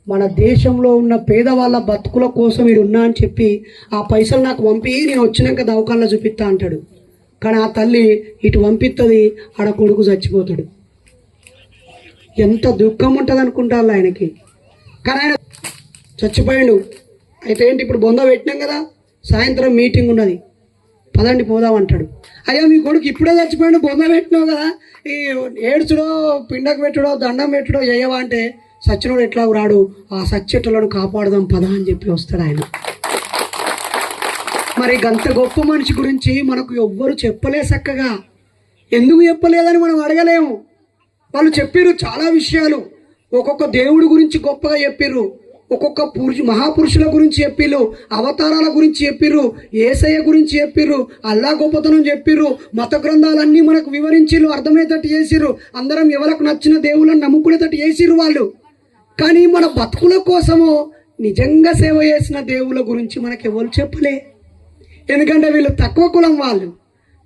మన దేశంలో ఉన్న పేదవాళ్ళ బతుకుల కోసం వీడు ఉన్నా అని చెప్పి ఆ పైసలు నాకు పంపి నేను వచ్చినాక దవాఖానలో చూపిస్తా అంటాడు. కానీ ఆ తల్లి ఇటు పంపిస్తుంది, ఆడ కొడుకు చచ్చిపోతాడు. ఎంత దుఃఖం ఉంటుంది అనుకుంటారు ఆయనకి. కానీ ఆయన చచ్చిపోయాడు. అయితే ఏంటి, ఇప్పుడు బొంద పెట్టినాం కదా, సాయంత్రం మీటింగ్ ఉన్నది, పదండి పోదామంటాడు. అయ్యా మీ కొడుకు ఇప్పుడే చచ్చిపోయాడు, బొంద పెట్టినావు కదా, ఈ ఏడ్చుడో పిండకు పెట్టుడో దండం పెట్టుడో చేయవా అంటే, సచ్చినోడు ఎట్లా రాడు, ఆ సచ్చెట్లను కాపాడదాం పదా అని చెప్పి వస్తాడు ఆయన. మరి గంత గొప్ప మనిషి గురించి మనకు ఎవ్వరు చెప్పలే చక్కగా. ఎందుకు చెప్పలేదని మనం అడగలేము. వాళ్ళు చెప్పిర్రు చాలా విషయాలు, ఒక్కొక్క దేవుడి గురించి గొప్పగా చెప్పిర్రు, ఒక్కొక్క మహాపురుషుల గురించి చెప్పిర్రు, అవతారాల గురించి చెప్పిర్రు, యేసయ్య గురించి చెప్పిర్రు, అల్లా గొప్పతనం చెప్పిర్రు, మత గ్రంథాలన్నీ మనకు వివరించిర్రు, అర్థమయ్యేటట్టు చేసిర్రు, అందరం ఎవరికి నచ్చిన దేవుళ్ళని నమ్ముకునేటట్టు చేసిర్రు వాళ్ళు. కానీ మన బతుకుల కోసము నిజంగా సేవ చేసిన దేవుళ్ళ గురించి మనకు ఎవరు చెప్పలే. ఎందుకంటే వీళ్ళు తక్కువ కులం వాళ్ళు.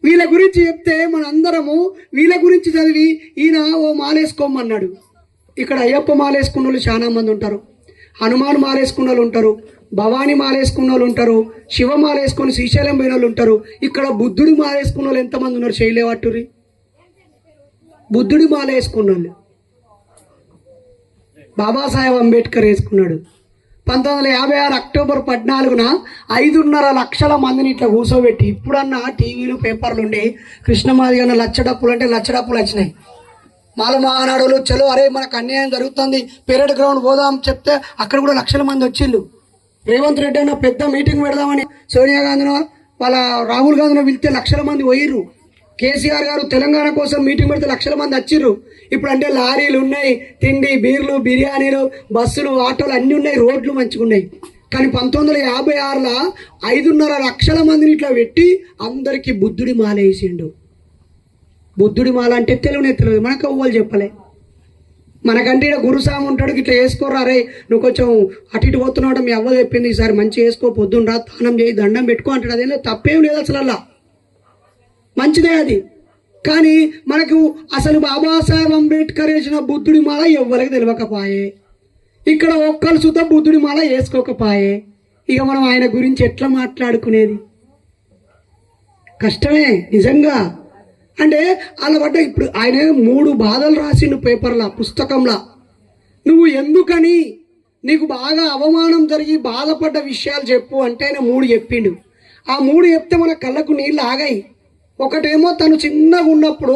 వీళ్ళ గురించి చెప్తే మన అందరము వీళ్ళ గురించి చదివి ఈయన ఓ మాలేసుకోమన్నాడు. ఇక్కడ అయ్యప్ప మాలేసుకున్న వాళ్ళు చాలా మంది ఉంటారు, హనుమాన్ మాలేసుకున్న వాళ్ళు ఉంటారు, భవానీ మాలేసుకున్న వాళ్ళు ఉంటారు, శివ మాలేసుకొని శ్రీశైలం పోయిన వాళ్ళు ఉంటారు. ఇక్కడ బుద్ధుడి మాలేసుకున్న వాళ్ళు ఎంతమంది ఉన్నారు? చేయలేవట్టురి. బుద్ధుడి మాలేసుకున్న వాళ్ళు బాబాసాహెబ్ అంబేద్కర్ వేసుకున్నాడు. 1956 అక్టోబర్ 14న 5.5 లక్షల మందిని ఇట్లా కూర్చోబెట్టి, ఇప్పుడన్నా టీవీలు పేపర్లు ఉండి కృష్ణమాది అన్న లచ్చ డప్పులు అంటే లచ్చ డప్పులు వచ్చినాయి. మాల మహానాడులు చలో అరే మనకు అన్యాయం జరుగుతుంది పెరేడ్ గ్రౌండ్ పోదాం చెప్తే అక్కడ కూడా లక్షల మంది వచ్చిళ్ళు. రేవంత్ రెడ్డి అన్న పెద్ద మీటింగ్ పెడదామని సోనియా గాంధీనో వాళ్ళ రాహుల్ గాంధీనో పిలిస్తే లక్షల మంది పోయిర్రు. కేసీఆర్ గారు తెలంగాణ కోసం మీటింగ్ పెడితే లక్షల మంది వచ్చిర్రు. ఇప్పుడు అంటే లారీలు ఉన్నాయి, తిండి బీర్లు బిర్యానీలు బస్సులు ఆటోలు అన్నీ ఉన్నాయి, రోడ్లు మంచిగా ఉన్నాయి. కానీ 1956లో 5.5 లక్షల మందిని ఇట్లా పెట్టి అందరికీ బుద్ధుడి మాల వేసిండు. బుద్ధుడి మాల అంటే తెలుగునే తెలియదు, మనకు అవ్వాలి చెప్పలే. మనకంటే ఇక్కడ గురుస్వామి ఉంటాడు, ఇట్లా వేసుకోరా రే నువ్వు కొంచెం అటు ఇటు పోతున్నాడు, మీ అవ్వ చెప్పింది ఈసారి మంచిగా వేసుకో, పొద్దున్న రా తానం చేయి దండం పెట్టుకో అంటాడు. అదేదో తప్పేం లేదు అసలు, అలా మంచిదే అది. కానీ మనకు అసలు బాబాసాహెబ్ అంబేద్కర్ వేసిన బుద్ధుడి మాల ఎవ్వరికి తెలియకపోయే, ఇక్కడ ఒక్కరు సుతా బుద్ధుడి మాల వేసుకోకపోయే. ఇక మనం ఆయన గురించి ఎట్లా మాట్లాడుకునేది? కష్టమే నిజంగా. అంటే అలా పడ్డ ఇప్పుడు ఆయన 3 బాధలు రాసిండు పేపర్లా పుస్తకంలా. నువ్వు ఎందుకని నీకు బాగా అవమానం జరిగి బాధపడ్డ విషయాలు చెప్పు అంటే ఆయన 3 చెప్పిండు. ఆ 3 చెప్తే మన కళ్ళకు నీళ్ళు ఆగాయి. ఒకటేమో తను చిన్నగా ఉన్నప్పుడు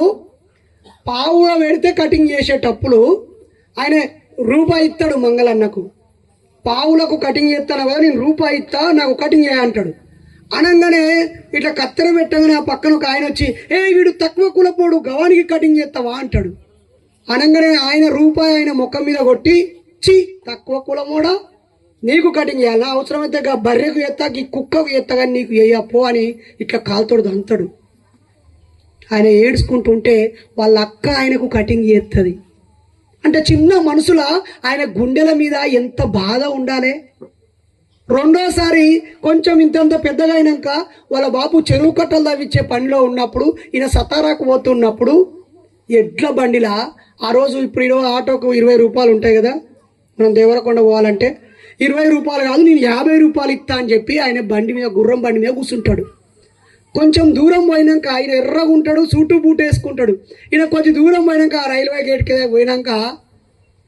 పావుగా పెడితే కటింగ్ చేసేటప్పుడు ఆయన రూపాయి ఇస్తాడు మంగళన్నకు, పావులకు కటింగ్ చేస్తాను కదా నేను రూపాయి ఇస్తా నాకు కటింగ్ చేయ అంటాడు. అనగానే ఇట్లా కత్తెర పెట్టగానే ఆ పక్కన ఒక ఆయన వచ్చి ఏ వీడు తక్కువ కులపోడు గవానికి కటింగ్ చేస్తావా అంటాడు. అనగానే ఆయన రూపాయి ఆయన ముఖం మీద కొట్టి చి తక్కువ కులమోడా నీకు కటింగ్ చేయాలా, అవసరమైతే బర్రెకు ఎత్తా ఈ కుక్కకు ఎత్తా కానీ నీకు వేయపో అని ఇట్లా కాలుతోడు దంతాడు. ఆయన ఏడ్చుకుంటుంటే వాళ్ళ అక్క ఆయనకు కటింగ్ చేస్తుంది. అంటే చిన్న మనసుల ఆయన గుండెల మీద ఎంత బాధ ఉండాలి. రెండోసారి కొంచెం ఇంతంత పెద్దగా అయినాక వాళ్ళ బాబు చెరువు కట్టలు తవ్వించే పనిలో ఉన్నప్పుడు ఈయన సతారాకు పోతున్నప్పుడు ఎడ్ల బండిలా ఆ రోజు ఇప్పుడు ఆటోకు 20 రూపాయలు ఉంటాయి కదా, మనం దేవరకొండ పోవాలంటే 20 రూపాయలు కాదు నేను 50 రూపాయలు ఇస్తా అని చెప్పి ఆయన బండి మీద గుర్రం బండి మీద కూర్చుంటాడు. కొంచెం దూరం పోయినాక ఆయన ఎర్రగా ఉంటాడు, సూటు బూట్ వేసుకుంటాడు. ఈయన కొంచెం దూరం పోయినాక ఆ రైల్వే గేట్ కింద పోయినాక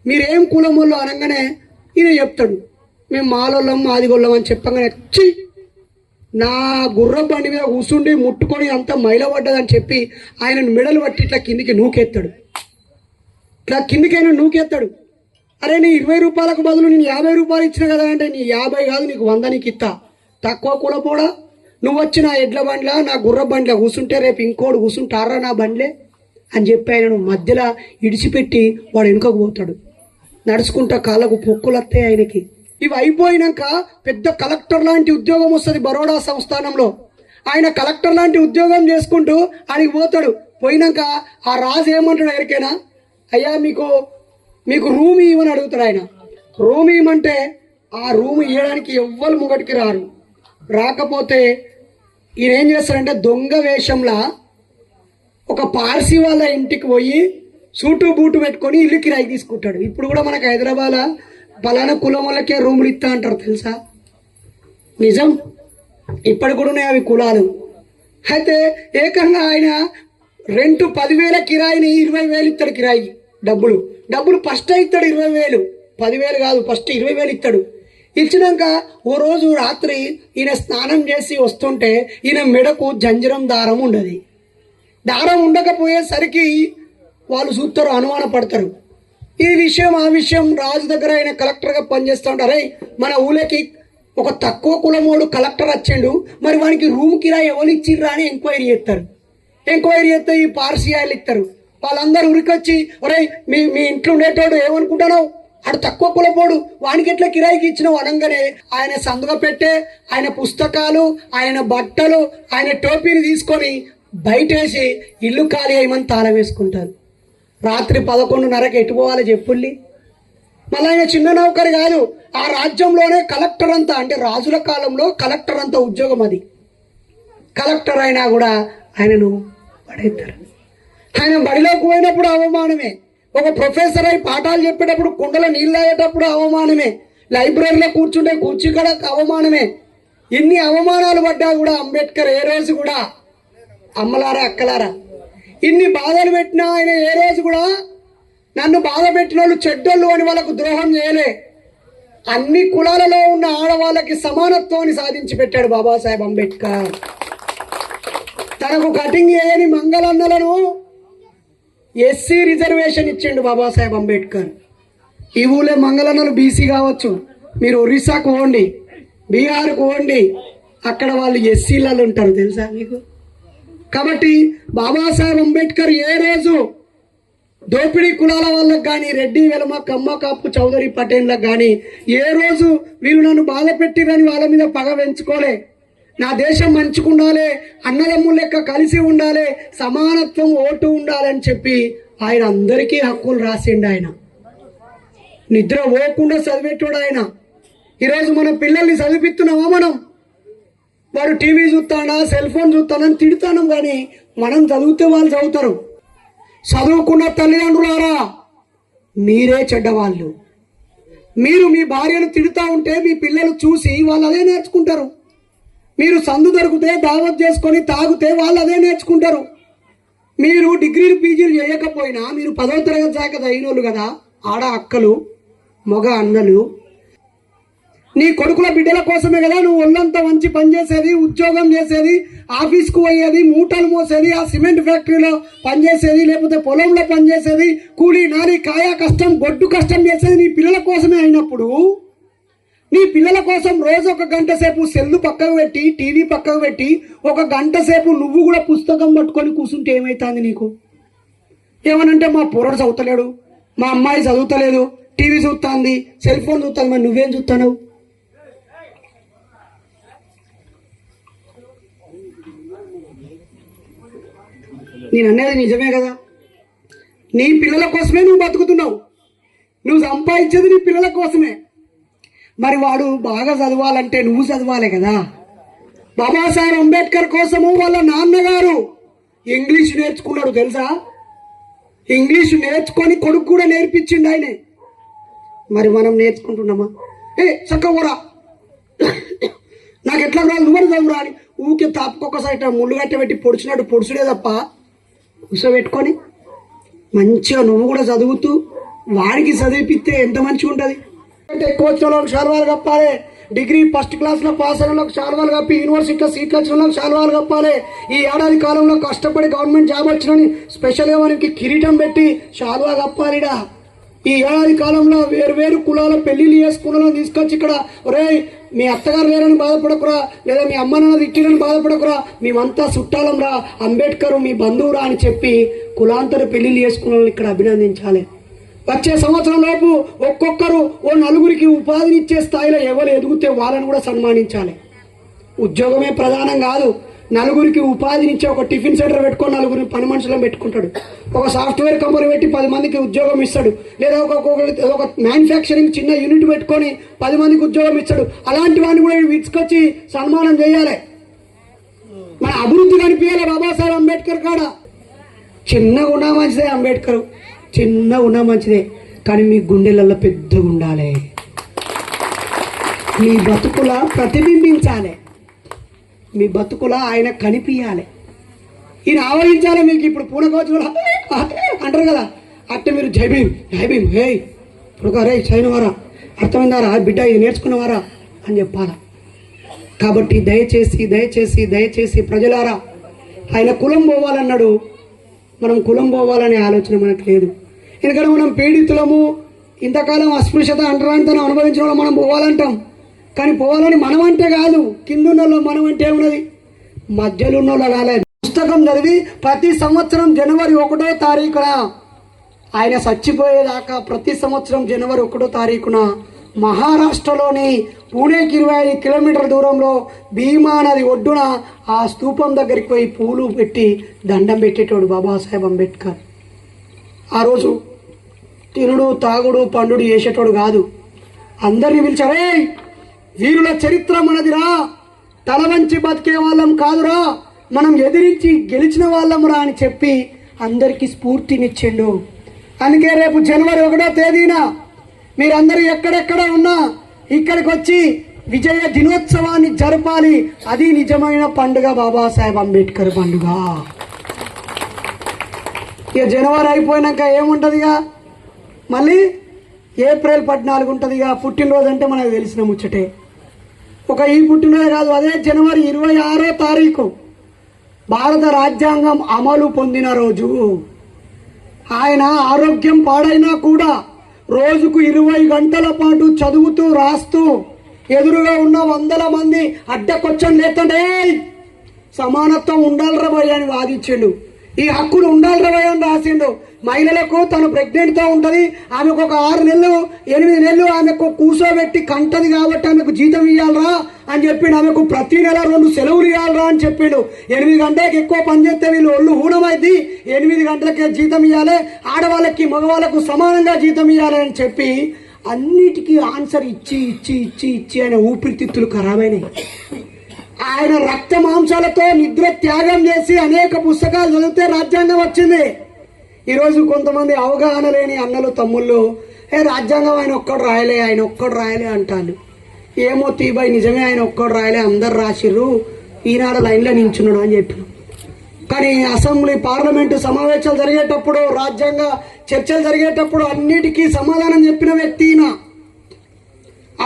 మీరేం కులం వాళ్ళు అనగానే ఈయన చెప్తాడు మేము మాలోళ్ళం మాదిగొల్లం అని చెప్పగానే వచ్చి నా గుర్రం బండి మీద కూర్చుండి ముట్టుకొని అంతా మైలపడ్డదని చెప్పి ఆయనను మెడలు పట్టి ఇట్లా కిందికి నూకెత్తాడు. ఇట్లా కిందికైనా నూకెత్తాడు. అరే నీ 20 రూపాయలకు బదులు నేను 50 రూపాయలు ఇచ్చిన కదా అంటే నీ 50 కాదు నీకు 100 నీకు ఇస్తా, తక్కువ కూడపోడా నువ్వు వచ్చి నా ఎడ్ల బండ్లా నా గుర్ర బండ్లా కూర్చుంటే రేపు ఇంకోడు కూర్చుంటారా నా బండ్లే అని చెప్పి ఆయనను మధ్యలో ఇడిచిపెట్టి వాడు వెనుకకు పోతాడు. నడుచుకుంటా కాళ్ళకు పొక్కులు వస్తాయి ఆయనకి. ఇవి అయిపోయినాక పెద్ద కలెక్టర్ లాంటి ఉద్యోగం వస్తుంది బరోడా సంస్థానంలో. ఆయన కలెక్టర్ లాంటి ఉద్యోగం చేసుకుంటూ ఆయనకి పోతాడు. పోయినాక ఆ రాజు ఏమంటాడు ఎవరికైనా, అయ్యా మీకు రూమ్ ఇవ్వని అడుగుతాడు. ఆయన రూమ్ ఇవ్వమంటే ఆ రూమ్ ఇవ్వడానికి ఎవ్వరు ముంగటికి రారు. రాకపోతే ఈయన ఏం చేస్తాడంటే దొంగ వేషంలా ఒక పార్సీ వాళ్ళ ఇంటికి పోయి సూటు బూటు పెట్టుకొని ఇల్లు కిరాయి తీసుకుంటాడు. ఇప్పుడు కూడా మనకు హైదరాబాద్లో పలానా కులం వాళ్ళకే రూములు ఇస్తా అంటారు తెలుసా, నిజం. ఇప్పటి కూడా ఉన్నాయి అవి కులాలు. అయితే ఏకంగా ఆయన రెంట్ 10,000 కిరాయిని 20,000 ఇస్తాడు. కిరాయి డబ్బులు ఫస్ట్ ఇస్తాడు 20,000, 10,000 కాదు ఫస్ట్ 20,000 ఇస్తాడు. ఇచ్చినాక ఓ రోజు రాత్రి ఈయన స్నానం చేసి వస్తుంటే ఈయన మెడకు జంజరం దారం ఉండదు. దారం ఉండకపోయేసరికి వాళ్ళు చూస్తారు, అనుమానపడతారు. ఈ విషయం ఆ విషయం రాజు దగ్గర ఆయన కలెక్టర్గా పనిచేస్తూ ఉంటారు. మన ఊళ్ళకి ఒక తక్కువ కులమోడు కలెక్టర్ వచ్చిండు, మరి వానికి రూమ్ కిరాయి ఎవరు ఇచ్చిర్రా అని ఎంక్వైరీ చేస్తారు. ఎంక్వైరీ చేస్తే ఈ పార్సీయాలు ఇస్తారు. వాళ్ళందరూ ఉరికొచ్చి ఒరే మీ ఇంట్లో ఉండేటోడు ఏమనుకుంటానో ఆడు తక్కువ కులపోడు వానికి ఎట్లా కిరాయికి ఇచ్చినావు అనగానే ఆయన సందుగా పెట్టే ఆయన పుస్తకాలు ఆయన బట్టలు ఆయన టోపీని తీసుకొని బయటేసి ఇల్లు ఖాళీ అయ్యమని తాళం వేసుకుంటారు. రాత్రి 11:30కి ఎటు పోవాలి చెప్పుల్లి. మళ్ళీ ఆయన చిన్న నౌకరు కాదు, ఆ రాజ్యంలోనే కలెక్టర్ అంతా, అంటే రాజుల కాలంలో కలెక్టర్ అంతా ఉద్యోగం అది. కలెక్టర్ అయినా కూడా ఆయనను పడేస్తారు. ఆయన బడిలోకి పోయినప్పుడు అవమానమే, ఒక ప్రొఫెసర్ అయి పాఠాలు చెప్పేటప్పుడు కుండలో నీళ్ళు తాగేటప్పుడు అవమానమే, లైబ్రరీలో కూర్చుంటే కూర్చి కూడా అవమానమే. ఇన్ని అవమానాలు పడ్డా కూడా అంబేద్కర్ ఏ రోజు కూడా అమ్మలారా అక్కలారా ఇన్ని బాధలు పెట్టినా ఆయన ఏ రోజు కూడా నన్ను బాధ పెట్టిన వాళ్ళు చెడ్డోళ్ళు అని వాళ్ళకు ద్రోహం చేయలే. అన్ని కులాలలో ఉన్న ఆడవాళ్ళకి సమానత్వాన్ని సాధించి పెట్టాడు బాబాసాహెబ్ అంబేద్కర్. తనకు కటింగ్ చేయని మంగళన్నలను ఎస్సీ రిజర్వేషన్ ఇచ్చిండు బాబాసాహెబ్ అంబేద్కర్. ఈ ఊళ్ళో మంగళన్నలు బీసీ కావచ్చు, మీరు ఒరిస్సాకు పోండి, బీహార్కు పోండి, అక్కడ వాళ్ళు ఎస్సీలలో ఉంటారు, తెలుసా మీకు? కాబట్టి బాబాసాహెబ్ అంబేద్కర్ ఏ రోజు దోపిడీ కులాల వాళ్ళకి కానీ, రెడ్డి వెలమ కమ్మ కాపు చౌదరి పటేన్లకు కానీ ఏ రోజు వీళ్ళు నన్ను బాధ పెట్టిరని వాళ్ళ మీద పగ పెంచుకోలే. నా దేశం మంచుకుండాలి, అన్నదమ్ముల లెక్క కలిసి ఉండాలి, సమానత్వం ఓటు ఉండాలని చెప్పి ఆయన అందరికీ హక్కులు రాసిండు. ఆయన నిద్ర పోకుండా చదివేటోడు ఆయన. ఈరోజు మన పిల్లల్ని చదివిస్తున్నామా? వాడు టీవీ చూస్తానా, సెల్ ఫోన్ చూస్తానని తిడతాను, కానీ మనం చదివితే వాళ్ళు చదువుతారు. చదువుకున్న తల్లిదండ్రులారా, మీరే చెడ్డవాళ్ళు. మీరు మీ భార్యను తిడుతూ ఉంటే మీ పిల్లలు చూసి వాళ్ళు అదే నేర్చుకుంటారు. మీరు సందు దొరికితే దావత్ చేసుకొని తాగితే వాళ్ళు అదే నేర్చుకుంటారు. మీరు డిగ్రీలు పీజీలు చేయకపోయినా మీరు 10వ తరగతి దాకా చదివినోళ్ళు కదా, ఆడ అక్కలు మగ అన్నలు. నీ కొడుకుల బిడ్డల కోసమే కదా నువ్వు ఒళ్ళంతా మంచి పని చేసేది, ఉద్యోగం చేసేది, ఆఫీస్కు పోయేది, మూటలు మోసేది, ఆ సిమెంట్ ఫ్యాక్టరీలో పనిచేసేది, లేకపోతే పొలంలో పనిచేసేది, కూలీ నాలి కాయా కష్టం గొడ్డు కష్టం చేసేది నీ పిల్లల కోసమే అయినప్పుడు, నీ పిల్లల కోసం రోజు 1 గంట సేపు సెల్లు పక్కకు పెట్టి, టీవీ పక్కకు పెట్టి 1 గంట సేపు నువ్వు కూడా పుస్తకం పట్టుకొని కూర్చుంటే ఏమవుతుంది నీకు? ఏమనంటే మా పోరడు చదువుతలేడు, మా అమ్మాయి చదువుతలేదు, టీవీ చూస్తుంది, సెల్ ఫోన్ చూస్తుంది, మరి నువ్వేం చూస్తున్నావు? నేను అనేది నిజమే కదా. నీ పిల్లల కోసమే నువ్వు బతుకుతున్నావు, నువ్వు సంపాదించేది నీ పిల్లల కోసమే. మరి వాడు బాగా చదవాలంటే నువ్వు చదవాలి కదా. బాబాసాహెబ్ అంబేద్కర్ కోసము వాళ్ళ నాన్నగారు ఇంగ్లీష్ నేర్చుకున్నాడు, తెలుసా? ఇంగ్లీష్ నేర్చుకొని కొడుకు కూడా నేర్పించిండు ఆయనే. మరి మనం నేర్చుకుంటున్నామా? చక్కగా నాకు ఎట్లా రాదు, నువ్వు చదువురా అని ఊకే తాపుకొకసారి ముళ్ళు కట్టబెట్టి పొడిచినట్టు పొడుచుడే తప్ప కూర్చోబెట్టుకొని మంచిగా నువ్వు కూడా చదువుతూ వాడికి చదివిపిస్తే ఎంత మంచిగా ఉంటుంది. అంటే ఎక్కువ వచ్చిన వాళ్ళకి శాలువాలు కప్పాలి, డిగ్రీ ఫస్ట్ క్లాస్లో పాస్ అయిన వాళ్ళకి శాలువాలు కప్పి, యూనివర్సిటీలో సీట్లు వచ్చిన వాళ్ళకి శాలువాలు కప్పాలి. ఈ ఏడాది కాలంలో కష్టపడి గవర్నమెంట్ జాబ్ వచ్చినని స్పెషల్గా మనకి కిరీటం పెట్టి శాలువా కప్పాలిడా. ఈ ఏడాది కాలంలో వేరు కులాల పెళ్లిళ్ళు చేసుకున్న తీసుకొచ్చి ఇక్కడ, ఒరే మీ అత్తగారు లేరని బాధపడకురా, లేదా మీ అమ్మ నాన్న తిట్టిరని బాధపడకురా, మేమంతా చుట్టాలం రా, అంబేద్కర్ మీ బంధువురా అని చెప్పి కులాంతర పెళ్లిళ్ళు చేసుకున్న వాళ్ళని ఇక్కడ అభినందించాలి. వచ్చే సంవత్సరం లోపు ఒక్కొక్కరు 4 ఉపాధినిచ్చే స్థాయిలో ఎవరు ఎదుగుతే వాళ్ళని కూడా సన్మానించాలి. ఉద్యోగమే ప్రధానం కాదు, 4 ఉపాధినిచ్చే ఒక టిఫిన్ సెంటర్ పెట్టుకొని 4 పని మనుషులను పెట్టుకుంటాడు, ఒక సాఫ్ట్వేర్ కంపెనీ పెట్టి 10 మందికి ఉద్యోగం ఇస్తాడు, లేదా ఒక మ్యానుఫ్యాక్చరింగ్ చిన్న యూనిట్ పెట్టుకొని 10 మందికి ఉద్యోగం ఇస్తాడు. అలాంటి వాడిని కూడా తీసుకొచ్చి సన్మానం చేయాలి. మన అభివృద్ధి కనిపించాలి. బాబాసాహెబ్ అంబేద్కర్ కాడ చిన్నగా ఉన్నా మంచిదే, అంబేద్కర్ చిన్నగా ఉన్నా మంచిదే, కానీ మీ గుండెలలో పెద్దగా ఉండాలి. మీ బతుకుల ప్రతిబింబించాలి, మీ బతుకుల ఆయన కనిపించాలి, ఈయన ఆవరించాలి. మీకు ఇప్పుడు పూనకోవచ్చు అంటారు కదా, అట్ట మీరు జై భీమ్ హే ఇప్పుడు రే చైనవారా, అర్థమైందారా బిడ్డ, ఇది నేర్చుకున్నవారా అని చెప్పాలా. కాబట్టి దయచేసి దయచేసి దయచేసి ప్రజలారా, ఆయన కులం పోవాలన్నాడు, మనం కులం పోవాలనే ఆలోచన మనకు లేదు. ఎందుకంటే మనం పీడితులము, ఇంతకాలం అస్పృశ్యత అంటరానితనం అనుభవించిన వాళ్ళు మనం పోవాలంటాం, కానీ పోవాలని మనం అంటే కాదు, కిందున్న వాళ్ళు మనం అంటే ఉన్నది, మధ్యలో ఉన్న వాళ్ళు కాలేదు. పుస్తకం చదివి ప్రతి సంవత్సరం జనవరి 1వ తారీఖున ఆయన చచ్చిపోయేదాకా ప్రతి సంవత్సరం జనవరి 1వ తారీఖున మహారాష్ట్రలోని పూణేకి 25 కిలోమీటర్ల దూరంలో భీమా నది ఒడ్డున ఆ స్తూపం దగ్గరికి పోయి పూలు పెట్టి దండం పెట్టేటోడు బాబాసాహెబ్ అంబేద్కర్. ఆ రోజు తినుడు తాగుడు పండుడు చేసేటోడు కాదు, అందరినీ పిలిచారే, వీరుల చరిత్ర మనదిరా, తల వంచి బతికే వాళ్ళం కాదురా, మనం ఎదిరించి గెలిచిన వాళ్ళమురా అని చెప్పి అందరికీ స్ఫూర్తినిచ్చిండు. అందుకే రేపు జనవరి 1వ తేదీన మీరందరూ ఎక్కడెక్కడ ఉన్నా ఇక్కడికి వచ్చి విజయ దినోత్సవాన్ని జరపాలి. అది నిజమైన పండుగ, బాబాసాహెబ్ అంబేద్కర్ పండుగ. ఇక జనవరి అయిపోయినాక ఏముంటుందిగా, మళ్ళీ ఏప్రిల్ 14 ఉంటుంది. ఇక పుట్టినరోజు అంటే మనకు తెలిసిన ముచ్చటే. ఒక ఈ పుట్టినరోజు కాదు, అదే జనవరి 26వ తారీఖు భారత రాజ్యాంగం అమలు పొందిన రోజు. ఆయన ఆరోగ్యం పాడైనా కూడా రోజుకు 20 గంటల పాటు చదువుతూ రాస్తూ ఎదురుగా ఉన్న 100 మంది అడ్డకొచ్చని లేతంటే సమానత్వం ఉండాలిరా భయ్య అని వాదించిండు. ఈ హక్కులు ఉండాలిరా భయ్య అని రాసిండు. మహిళలకు తను ప్రెగ్నెంట్తో ఉంటుంది, ఆమెకు ఒక 6 నెలలు 8 నెలలు ఆమెకు కూర్చోబెట్టి కంటది కాబట్టి ఆమెకు జీతం ఇవ్వాలరా అని చెప్పిండు. ఆమెకు ప్రతి నెల 2 సెలవులు ఇవ్వాలరా అని చెప్పిండు. 8 గంటలకు ఎక్కువ పనిచేస్తే వీళ్ళు ఒళ్ళు హూనమైంది, 8 గంటలకే జీతం ఇవ్వాలి, ఆడవాళ్ళకి మగవాళ్ళకు సమానంగా జీతం ఇవ్వాలి అని చెప్పి అన్నిటికీ ఆన్సర్ ఇచ్చి ఇచ్చి ఇచ్చి ఇచ్చి ఆయన ఊపిరితిత్తులు ఖరాబైనాయి. ఆయన రక్త మాంసాలతో నిద్ర త్యాగం చేసి అనేక పుస్తకాలు చదివితే రాజ్యాంగం వచ్చింది. ఈరోజు కొంతమంది అవగాహన లేని అన్నలు తమ్ముళ్ళు రాజ్యాంగం ఆయన ఒక్కడు రాయలే అంటాను. ఏమో తీబాయి నిజమే ఆయన ఒక్కడు రాయలే, అందరు రాసిర్రు, ఈనాడు లైన్లో నించున్నాడు అని చెప్పిన. కానీ అసెంబ్లీ పార్లమెంటు సమావేశాలు జరిగేటప్పుడు, రాజ్యాంగ చర్చలు జరిగేటప్పుడు అన్నిటికీ సమాధానం చెప్పిన వ్యక్తి ఈయన.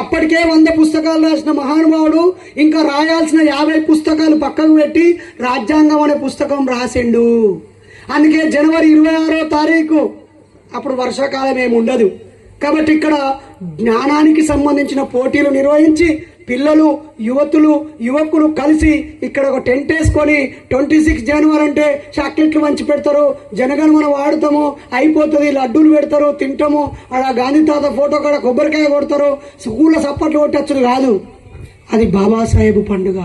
అప్పటికే 100 పుస్తకాలు రాసిన మహానుభావుడు ఇంకా రాయాల్సిన 50 పుస్తకాలు పక్కకు పెట్టి రాజ్యాంగం అనే పుస్తకం రాసిండు. అందుకే జనవరి 26వ తారీఖు అప్పుడు వర్షాకాలం ఏమి ఉండదు కాబట్టి ఇక్కడ జ్ఞానానికి సంబంధించిన పోటీలు నిర్వహించి పిల్లలు యువకులు కలిసి ఇక్కడ ఒక టెంట్ వేసుకొని 26 జనవరి అంటే చాక్లెట్లు పంచి పెడతారు, జనగణమన వాడుతాము, అయిపోతుంది, లడ్డూలు పెడతారు, తింటాము, అక్కడ గాంధీ తాత ఫోటో కాడ కొబ్బరికాయ కొడతారు, స్కూల్లో సప్పట్లు కొట్టచ్చుడు కాదు. అది బాబాసాహెబ్ పండుగ.